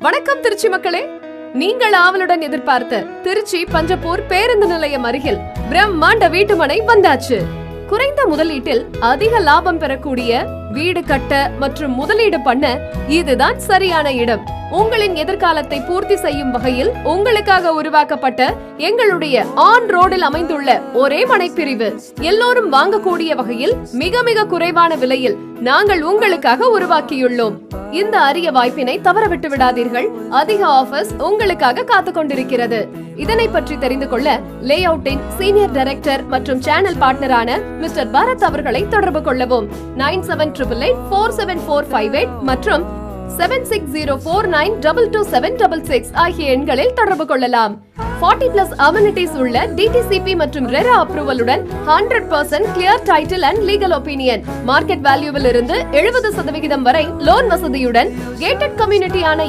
வணக்கம் திருச்சி மக்களே, நீங்கள் ஆவலுடன் எதிர்பார்த்த திருச்சி பஞ்சப்பூர் பேருந்து நிலையம் அருகில் பிரம்மாண்ட வீட்டுமனை வந்தாச்சு. குறைந்த முதலீட்டில் அதிக லாபம் பெறக்கூடிய வீடு கட்ட மற்றும் முதலீடு பண்ண இதுதான் சரியான இடம். உங்களின் எதிர்காலத்தை பூர்த்தி செய்யும் வகையில் உங்களுக்காக உருவாக்கப்பட்ட எங்களுடைய ஆன் ரோடில் அமைந்துள்ள ஒரே மனைப்பிரிவு. எல்லோரும் வாங்கக்கூடிய வகையில் மிக மிக குறைவான விலையில் நாங்கள் உங்களுக்காக உருவாக்கியுள்ளோம். இந்த அரிய வாய்ப்பினை தவறவிட்டு விடாதீர்கள். அதிக ஆஃபர்ஸ் உங்களுக்காக காத்து கொண்டிருக்கிறது. இதனை பற்றி தெரிந்து கொள்ள லே அவுட்டின் சீனியர் டைரக்டர் மற்றும் சேனல் பார்ட்னரான மிஸ்டர் பரத் அவர்களை தொடர்பு கொள்ளவும். 97884745 மற்றும் 7604922766 ஆகிய எண்களில் தொடர்பு கொள்ளலாம். 40+ அமெனிட்டிஸ் உள்ள டிடிசிபி மற்றும் ரெரா அப்ரூவலுடன் 100% clear title and legal opinion. Market வேல்யூவில் இருந்து 70% வரை லோன் வசதியுடன் கேட்டட் கம்யூனிட்டியான